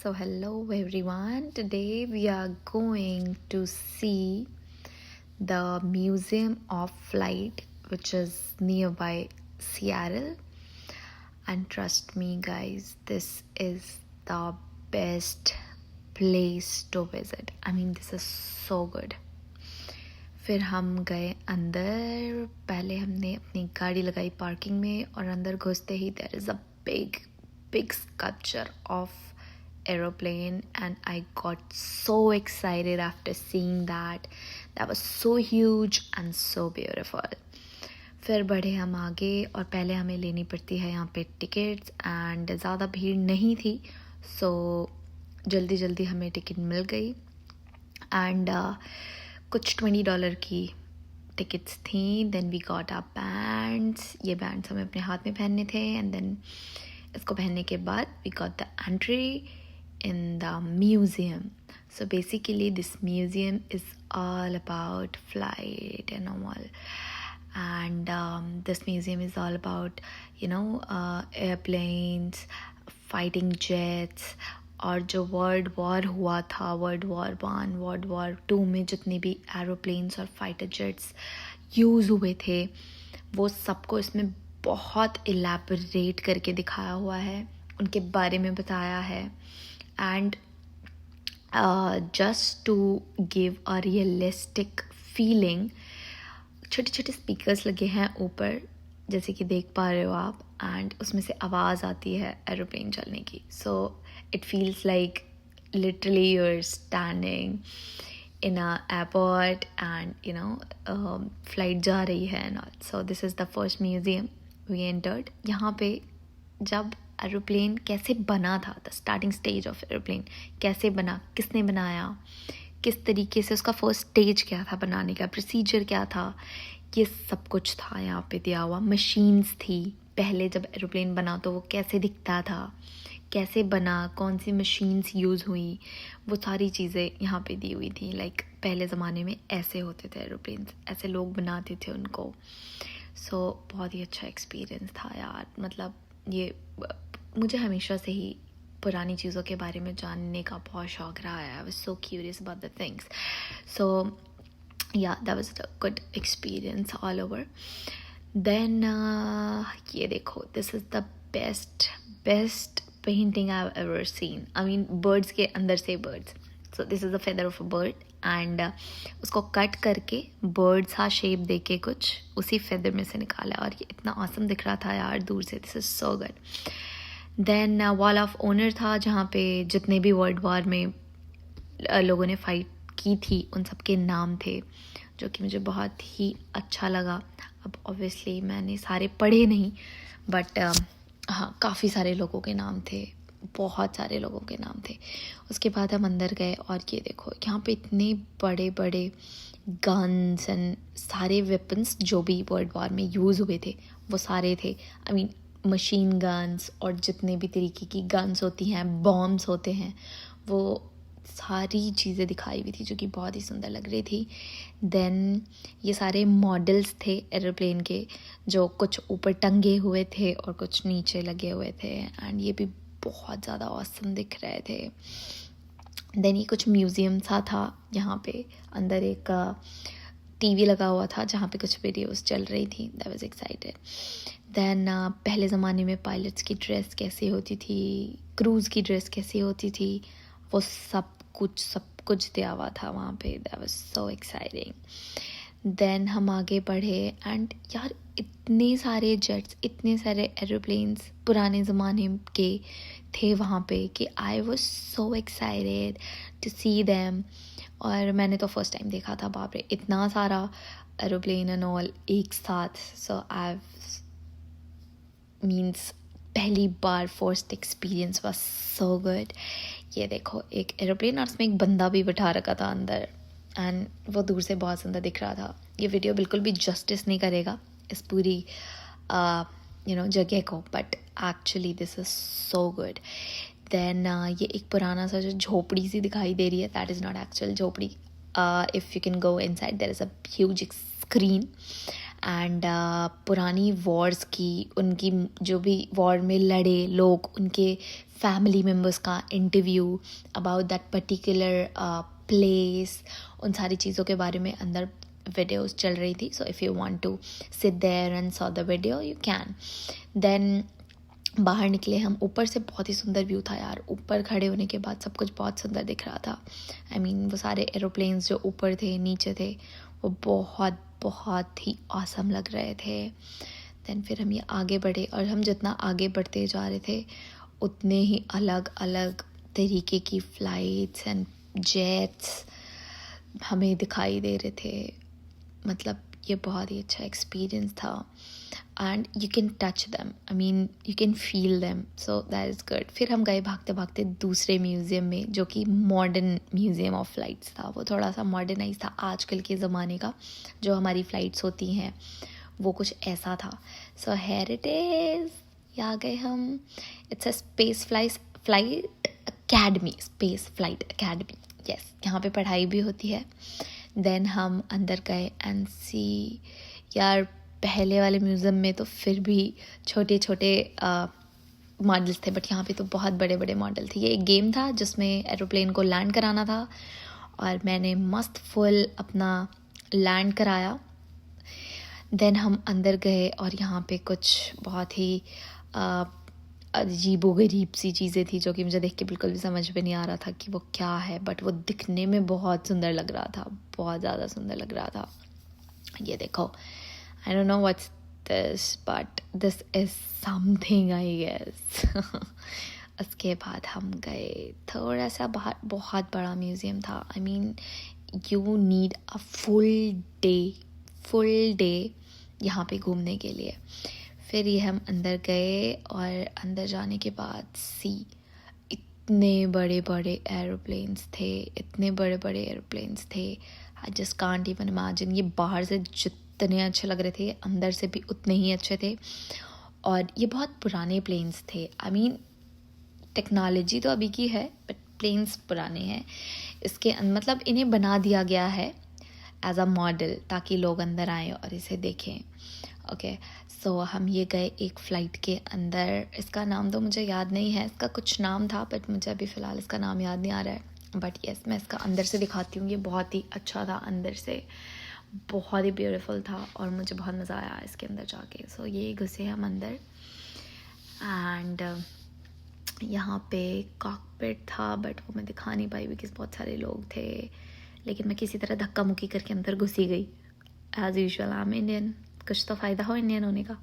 So hello everyone. Today we are going to see the Museum of Flight, which is nearby Seattle. And trust me guys, this is the best place to visit. I mean, this is so good. फिर हम गए अंदर. पहले हमने अपनी गाड़ी लगाई parking में और अंदर घुसते ही there is a big sculpture of aeroplane, and I got so excited after seeing that. That was so huge and so beautiful. फिर बढ़े हम आगे और पहले हमें लेनी पड़ती है यहाँ पे टिकट्स, एंड ज़्यादा भीड़ नहीं थी, सो जल्दी हमें टिकट मिल गई. एंड कुछ $20 की टिकट्स थी. Then we got our bands. ये बैंड्स हमें अपने हाथ में पहनने थे, एंड देन इसको पहनने के बाद we got the entry in the museum. So basically this museum is all about flight and all, and this museum is all about airplanes, fighting jets, और जो वर्ल्ड वॉर हुआ था, वर्ल्ड वॉर 1, वर्ल्ड वॉर 2 में जितने भी aeroplanes और fighter jets use हुए थे वो सबको इसमें बहुत इलैबोरेट करके दिखाया हुआ है, उनके बारे में बताया है. And just to give a realistic feeling, छोटे स्पीकर्स लगे हैं ऊपर, जैसे कि देख पा रहे हो आप, एंड उसमें से आवाज़ आती है एरोप्लेन चलने की. So it feels like literally you are standing in a airport and flight जा रही है and all. So this is the first museum we entered. यहाँ पे जब एरोप्लेन कैसे बना था, the starting stage of aeroplane कैसे बना, किसने बनाया, किस तरीके से उसका फर्स्ट स्टेज क्या था बनाने का, प्रोसीजर क्या था, ये सब कुछ था यहाँ पे दिया हुआ. मशीन्स थी, पहले जब एरोप्लेन बना तो वो कैसे दिखता था, कैसे बना, कौन सी मशीन्स यूज़ हुई, वो सारी चीज़ें यहाँ पे दी हुई थी. लाइक पहले ज़माने में ऐसे होते थे एरोप्लेन्स, ऐसे लोग बनाते थे उनको. सो बहुत ही अच्छा एक्सपीरियंस था यार. मतलब ये मुझे हमेशा से ही पुरानी चीज़ों के बारे में जानने का बहुत शौक रहा है. I was so curious about the things. So yeah that was a good experience all over. Then ये देखो, this is the best painting I have ever seen. I mean birds के अंदर से birds. So this is the feather of a bird, and उसको cut करके bird सा shape दे के कुछ उसी फेदर में से निकाला, और ये इतना ऑसम दिख रहा था यार दूर से. This is so good. Then wall of honour था, जहाँ पे जितने भी वर्ल्ड वॉर में लोगों ने फाइट की थी उन सब के नाम थे, जो कि मुझे बहुत ही अच्छा लगा. अब ऑब्वियसली मैंने सारे पढ़े नहीं, बट हाँ, काफ़ी सारे लोगों के नाम थे, बहुत सारे लोगों के नाम थे. उसके बाद हम अंदर गए और ये देखो, यहाँ पे इतने बड़े गन्स एंड सारे वेपन्स जो भी वर्ल्ड वॉर में यूज़ हुए थे वो सारे थे. आई मीन मशीन गन्स और जितने भी तरीके की गन्स होती हैं, बॉम्ब्स होते हैं, वो सारी चीज़ें दिखाई हुई थी, जो कि बहुत ही सुंदर लग रही थी. देन ये सारे मॉडल्स थे एरोप्लेन के, जो कुछ ऊपर टंगे हुए थे और कुछ नीचे लगे हुए थे, एंड ये भी बहुत ज़्यादा ऑसम दिख रहे थे. देन ये कुछ म्यूज़ियम सा था, यहाँ पे अंदर एक टीवी लगा हुआ था जहाँ पे कुछ वीडियोस चल रही थी. That was excited. देन पहले ज़माने में पायलट्स की ड्रेस कैसी होती थी, क्रूज़ की ड्रेस कैसी होती थी, वो सब कुछ दिया हुआ था वहाँ पे. That was so exciting. Then हम आगे बढ़े, एंड यार इतने सारे जेट्स, इतने सारे एरोप्लेन्स पुराने ज़माने के थे वहाँ पे कि I was so excited to see them. और मैंने तो फर्स्ट टाइम देखा था, बाप रे, इतना सारा एरोप्लेन एंड ऑल एक साथ. सो आई मीन्स पहली बार first experience was so good. ये देखो एक एरोप्लेन और उसमें एक बंदा भी बिठा रखा था अंदर, एंड वो दूर से बहुत सुंदर दिख रहा था. ये वीडियो बिल्कुल भी जस्टिस नहीं करेगा इस पूरी जगह को, but actually this is so good. Then ये एक पुराना सा जो झोपड़ी सी दिखाई दे रही है, दैट इज़ नॉट एक्चुअल झोपड़ी. If you can go inside, there is a huge screen, and पुरानी वॉर्स की, उनकी जो भी वॉर में लड़े लोग, उनके फैमिली मेम्बर्स का interview about that particular place, उन सारी चीज़ों के बारे में अंदर वीडियोस चल रही थी. So if you want to sit there and saw the video you can. Then बाहर निकले हम. ऊपर से बहुत ही सुंदर व्यू था यार. ऊपर खड़े होने के बाद सब कुछ बहुत सुंदर दिख रहा था. आई मीन वो सारे एरोप्लेन्स जो ऊपर थे नीचे थे वो बहुत बहुत ही ऑसम लग रहे थे. देन फिर हम ये आगे बढ़े और हम जितना आगे बढ़ते जा रहे थे उतने ही अलग अलग तरीके की फ़्लाइट्स एंड जेट्स हमें दिखाई दे रहे थे. मतलब ये बहुत ही अच्छा एक्सपीरियंस था. And you can touch them, I mean you can feel them, so that is good. फिर हम गए भागते भागते दूसरे म्यूज़ियम में जो कि मॉडर्न म्यूज़ियम ऑफ फ़्लाइट्स था. वो थोड़ा सा मॉडर्नाइज था आजकल के ज़माने का. जो हमारी फ़्लाइट्स होती हैं वो कुछ ऐसा था. So here it is. यहाँ गए हम. It's a space flight academy, space flight academy. Yes, यहाँ पे पढ़ाई भी होती है. देन हम अंदर गए एंड सी. यार पहले वाले म्यूज़ियम में तो फिर भी छोटे छोटे मॉडल्स थे, बट यहाँ पे तो बहुत बड़े बड़े मॉडल थे. ये एक गेम था जिसमें एरोप्लेन को लैंड कराना था और मैंने मस्त फुल अपना लैंड कराया. देन हम अंदर गए और यहाँ पे कुछ बहुत ही अजीबोगरीब सी चीज़ें थी जो कि मुझे देख के बिल्कुल भी समझ में नहीं आ रहा था कि वो क्या है, बट वो दिखने में बहुत सुंदर लग रहा था. बहुत ज़्यादा सुंदर लग रहा था. ये देखो, I don't know what's this but this is something I guess. उसके बाद हम गए थोड़ा सा बाहर. बहुत बड़ा म्यूज़ियम था. I mean you need a full day यहाँ पे घूमने के लिए. फिर ये हम अंदर गए और अंदर जाने के बाद इतने बड़े बड़े एरोप्लेन्स थे. I just can't even imagine. ये बाहर से जितने अच्छे लग रहे थे अंदर से भी उतने ही अच्छे थे. और ये बहुत पुराने प्लेन्स थे. आई मीन टेक्नोलॉजी तो अभी की है बट प्लेन्स पुराने हैं. इसके मतलब इन्हें बना दिया गया है एज अ मॉडल ताकि लोग अंदर आएँ और इसे देखें. ओके, सो हम ये गए एक फ़्लाइट के अंदर. इसका नाम तो मुझे याद नहीं है. इसका कुछ नाम था बट मुझे अभी फ़िलहाल इसका नाम याद नहीं आ रहा है. बट यस, मैं इसका अंदर से दिखाती हूँ. ये बहुत ही अच्छा था. अंदर से बहुत ही ब्यूटीफुल था और मुझे बहुत मज़ा आया इसके अंदर जाके. सो ये घुसे हम अंदर एंड यहाँ पे कॉकपिट था बट वो मैं दिखा नहीं पाई बिकॉज़ बहुत सारे लोग थे. लेकिन मैं किसी तरह धक्का मुक्की करके अंदर घुसी गई. As usual I am Indian, कुछ तो फ़ायदा हो इंडियन होने का.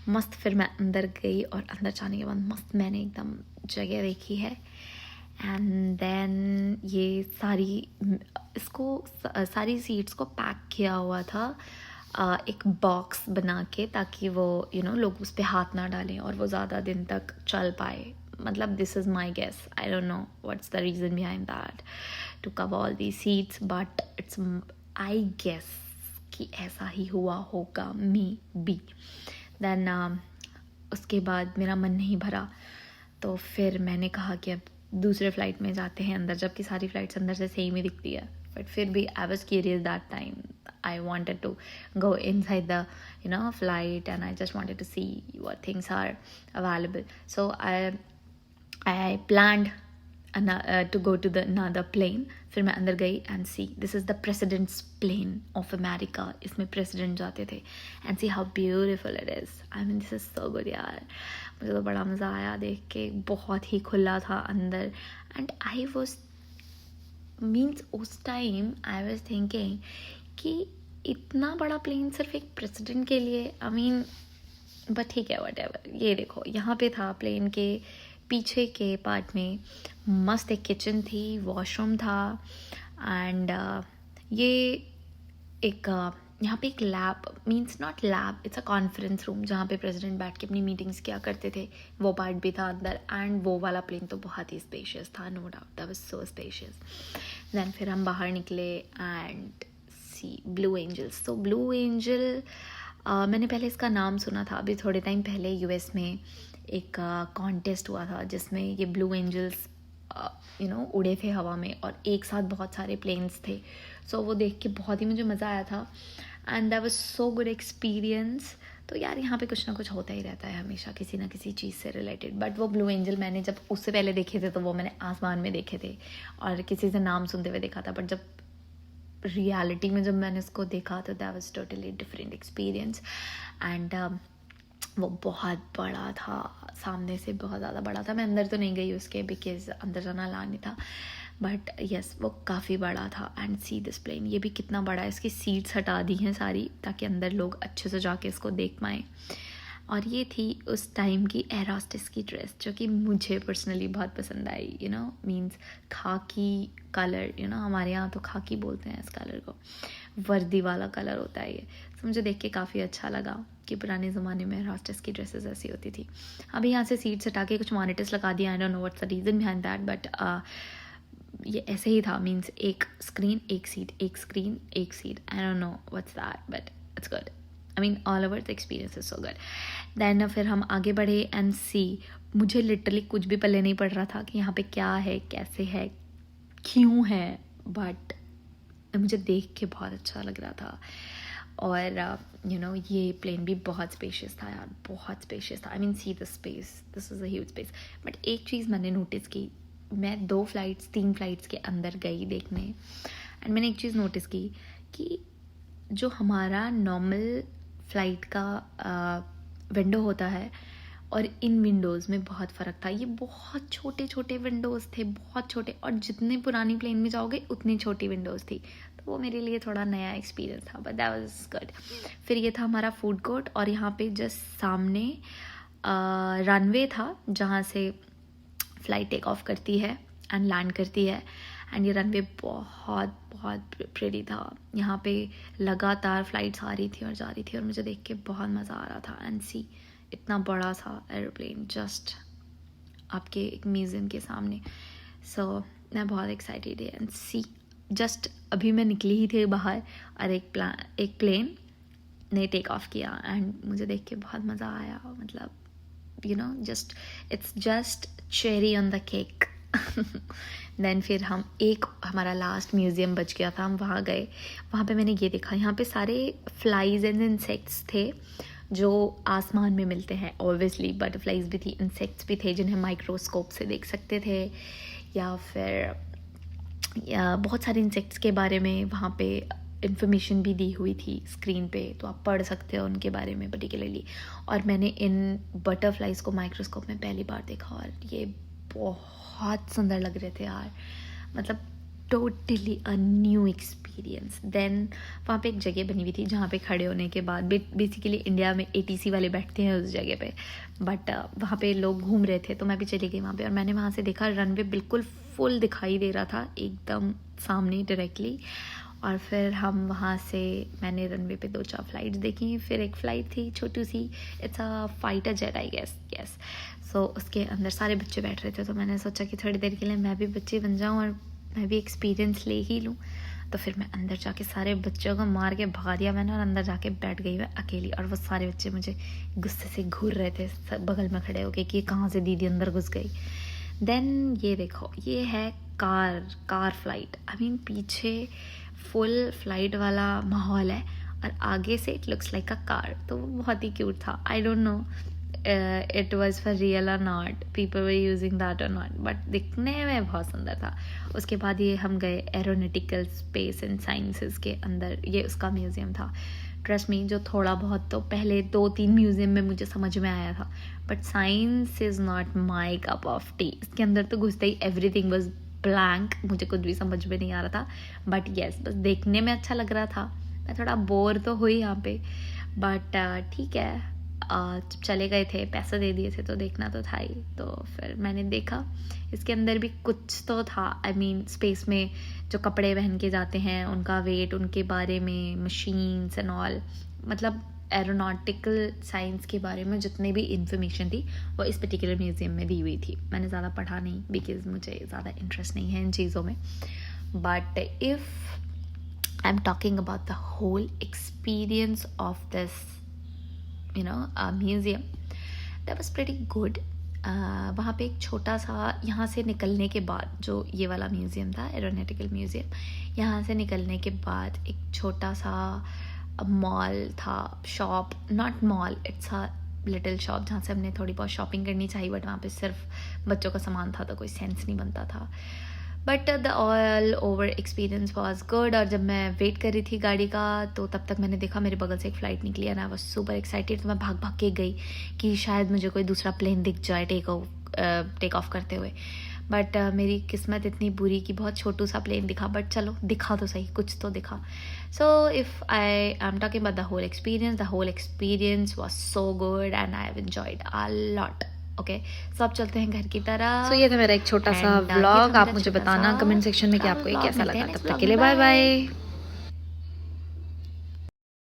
मस्त. फिर मैं अंदर गई और अंदर जाने के बाद मस्त मैंने एकदम जगह देखी है. एंड देन ये सारी सीट्स को पैक किया हुआ था एक बॉक्स बना के ताकि वो लोग उस पर हाथ ना डालें और वो ज़्यादा दिन तक चल पाए. मतलब this is my guess. I don't know what's the reason behind that to cover all the seats but it's I guess कि ऐसा ही हुआ होगा. May be. देन उसके बाद मेरा मन नहीं भरा तो फिर मैंने कहा कि अब दूसरे फ़्लाइट में जाते हैं अंदर, जबकि सारी फ़्लाइट्स अंदर से सेम ही दिखती है. बट फिर भी I was curious that time. I wanted to go inside the flight and I just wanted to see what things are available. So I planned to go to another plane. फिर मैं अंदर गई and see this is the president's plane of America. इसमें president जाते थे and see how beautiful it is. I mean this is so good यार. मुझे तो बड़ा मज़ा आया देख के. बहुत ही खुला था अंदर and I was means उस टाइम I was thinking कि इतना बड़ा प्लेन सिर्फ एक प्रेसिडेंट के लिए. आई मीन बट ठीक है whatever. ये देखो यहाँ पे था प्लेन के पीछे के पार्ट में मस्त एक किचन थी, वॉशरूम था एंड ये एक यहाँ पे एक lab means not lab, it's a conference room जहाँ पे प्रेसिडेंट बैठ के अपनी मीटिंग्स किया करते थे. वो पार्ट भी था अंदर एंड वो वाला प्लेन तो बहुत ही स्पेशियस था. No doubt that was so spacious. Then फिर हम बाहर निकले एंड सी ब्लू एंजल्स. तो ब्लू एंजल मैंने पहले इसका नाम सुना था. अभी थोड़े टाइम पहले यूएस में एक कॉन्टेस्ट हुआ था जिसमें ये ब्लू एंजल्स उड़े थे हवा में और एक साथ बहुत सारे प्लेन्स थे. सो वो देख के बहुत ही मुझे मज़ा आया था and that was so good experience. तो यार यहाँ पे कुछ ना कुछ होता ही रहता है हमेशा किसी ना किसी चीज़ से रिलेटेड। बट वो ब्लू एंजल मैंने जब उससे पहले देखे थे तो वो मैंने आसमान में देखे थे और किसी से नाम सुनते हुए देखा था, बट जब रियलिटी में जब मैंने उसको देखा तो that was totally different experience. And वो बहुत बड़ा था, सामने से बहुत ज़्यादा बड़ा था। मैं अंदर तो नहीं गई उसके बिकॉज अंदर जाना अलाउ नहीं था, बट यस वो काफ़ी बड़ा था। एंड सी दिस प्लेन, ये भी कितना बड़ा है, इसकी सीट्स हटा दी हैं सारी ताकि अंदर लोग अच्छे से जाके इसको देख पाएँ। और ये थी उस टाइम की एयर होस्टेस की ड्रेस जो कि मुझे पर्सनली बहुत पसंद आई, यू नो मीन्स खाकी कलर, यू नो हमारे यहाँ तो खाकी बोलते हैं इस कलर को, वर्दी वाला कलर होता है ये। तो मुझे देख के काफ़ी अच्छा लगा कि पुराने ज़माने में एयर होस्टेस की ड्रेसेस ऐसी होती थी। अभी यहाँ से सीट्स हटा के कुछ मॉनिटर्स लगा दिया, आई don't know what's the reason behind that, but ये ऐसे ही था, मीन्स एक स्क्रीन एक सीट, एक स्क्रीन एक seat, I don't know what's that but it's good. I mean all over the experience is so good. Then फिर हम आगे बढ़े एंड सी, मुझे लिटरली कुछ भी पल्ले नहीं पड़ रहा था कि यहाँ पे क्या है, कैसे है, क्यों है, बट मुझे देख के बहुत अच्छा लग रहा था। और यू नो ये प्लेन भी बहुत स्पेशियस था यार, बहुत स्पेशियस था। I mean see the space, this is a huge space. But एक चीज़ मैंने नोटिस की, मैं 3 फ्लाइट्स के अंदर गई देखने, एंड मैंने एक चीज़ नोटिस की कि जो हमारा नॉर्मल फ़्लाइट का विंडो होता है और इन विंडोज़ में बहुत फ़र्क था। ये बहुत छोटे छोटे विंडोज़ थे, बहुत छोटे, और जितने पुरानी प्लेन में जाओगे उतनी छोटी विंडोज़ थी। तो वो मेरे लिए थोड़ा नया एक्सपीरियंस था, बट दैट वाज गुड। फिर ये था हमारा फूड कोर्ट, और यहाँ पे जस्ट सामने रनवे था जहाँ से फ़्लाइट टेक ऑफ करती है एंड लैंड करती है। एंड ये रनवे बहुत बहुत प्रेटी था, यहाँ पे लगातार फ्लाइट्स आ रही थी और जा रही थी, और मुझे देख के बहुत मज़ा आ रहा था। एंड सी इतना बड़ा सा एरोप्लेन जस्ट आपके एक म्यूज़ियम के सामने। सो मैं बहुत एक्साइटेड है। एंड सी जस्ट अभी मैं निकली ही थी बाहर और एक प्लेन ने टेक ऑफ किया, एंड मुझे देख के बहुत मज़ा आया। मतलब you know just it's just cherry on the cake. Then फिर हम हमारा लास्ट म्यूज़ियम बच गया था, हम वहाँ गए। वहाँ पे मैंने ये देखा, यहाँ पे सारे फ्लाइज एंड इंसेक्ट्स थे जो आसमान में मिलते हैं। ऑब्वियसली बटरफ्लाइज भी थी, इंसेक्ट्स भी थे जिन्हें माइक्रोस्कोप से देख सकते थे, या फिर बहुत सारे इंसेक्ट्स के बारे में वहाँ पे इंफॉर्मेशन भी दी हुई थी स्क्रीन पे, तो आप पढ़ सकते हो उनके बारे में पर्टिकुलरली। और मैंने इन बटरफ्लाइज को माइक्रोस्कोप में पहली बार देखा, और ये बहुत सुंदर लग रहे थे यार, मतलब totally a new experience. Then वहाँ पे एक जगह बनी हुई थी जहाँ पे खड़े होने के बाद बेसिकली इंडिया में ATC वाले बैठते हैं उस जगह पे, बट वहाँ पे लोग घूम रहे थे, तो मैं भी चली गई वहाँ पे, और मैंने वहाँ से देखा रनवे बिल्कुल फुल दिखाई दे रहा था, एकदम सामने डायरेक्टली। और फिर हम वहाँ से मैंने रनवे पे 2-4 फ्लाइट्स देखी। फिर एक फ़्लाइट थी छोटी सी, it's a fighter jet I guess, yes. So उसके अंदर सारे बच्चे बैठ रहे थे, तो मैंने सोचा कि थोड़ी देर के लिए मैं भी बच्ची बन जाऊँ और मैं भी एक्सपीरियंस ले ही लूँ। तो फिर मैं अंदर जाके सारे बच्चों को मार के भगा दिया मैंने, और अंदर जाके बैठ गई मैं अकेली। और वो सारे बच्चे मुझे गुस्से से घूर रहे थे बगल में खड़े होके कि कहाँ से दीदी अंदर घुस गई। देन ये देखो, ये है कार फ्लाइट। आई मीन पीछे फुल फ्लाइट वाला माहौल है और आगे से it looks like a car, तो वो बहुत ही क्यूट था। I don't know it was for real और not, people were using that और नॉट, बट दिखने में बहुत सुंदर था। उसके बाद ये हम गए एरोनॉटिकल स्पेस एंड साइंसेस के अंदर, ये उसका म्यूज़ियम था। ट्रस्ट मी, जो थोड़ा बहुत तो पहले 2-3 म्यूज़ियम में मुझे समझ में आया था, but science is not my cup of T. इसके अंदर तो घुसते ही एवरीथिंग वॉज ब्लैंक, मुझे कुछ भी समझ में नहीं आ रहा था, बट येस बस देखने में अच्छा लग रहा था। मैं थोड़ा बोर तो हुई यहाँ पे, बट ठीक है, चले गए थे, पैसे दे दिए थे तो देखना तो था ही। तो फिर मैंने देखा, इसके अंदर भी कुछ तो था। आई मीन स्पेस में जो कपड़े पहन के जाते हैं उनका वेट, उनके बारे में, मशीन्स एंड ऑल, मतलब एरोनॉटिकल साइंस के बारे में जितने भी इंफॉर्मेशन थी वो इस पर्टिकुलर म्यूज़ियम में दी हुई थी। मैंने ज़्यादा पढ़ा नहीं बिकॉज मुझे ज़्यादा इंटरेस्ट नहीं है इन चीज़ों में, but if I am talking about the whole experience of this museum, that was pretty good. वहाँ पे एक छोटा सा, यहाँ से निकलने के बाद, जो ये वाला म्यूज़ियम था एरोनॉटिकल म्यूज़ियम, यहाँ से निकलने के बाद एक छोटा सा मॉल था, shop, not mall, it's a little shop जहाँ से हमने थोड़ी बहुत शॉपिंग करनी चाहिए, बट वहाँ पे सिर्फ बच्चों का सामान था तो कोई सेंस नहीं बनता था. But the all over experience was good. और जब मैं वेट कर रही थी गाड़ी का तो तब तक मैंने देखा मेरे बगल से एक फ़्लाइट निकली and I was super excited. तो मैं भाग भाग के गई कि शायद मुझे कोई दूसरा प्लेन दिख जाए टेक ऑफ करते हुए. बट मेरी किस्मत इतनी बुरी कि बहुत छोटू सा प्लेन दिखा, बट चलो दिखा तो सही, कुछ तो दिखा. So if I am talking about the whole experience was so good and I have enjoyed a lot. Okay, so अब चलते हैं घर की तरफ. सो ये था मेरा एक छोटा सा And, ये था व्लॉग. मेरा आप मुझे छोटा बताना सा कमेंट सेक्शन में कि travel आपको ये vlog. कैसा मिलते हैं लगा. next तब तक vlog के लिए में. Bye Bye. बाय.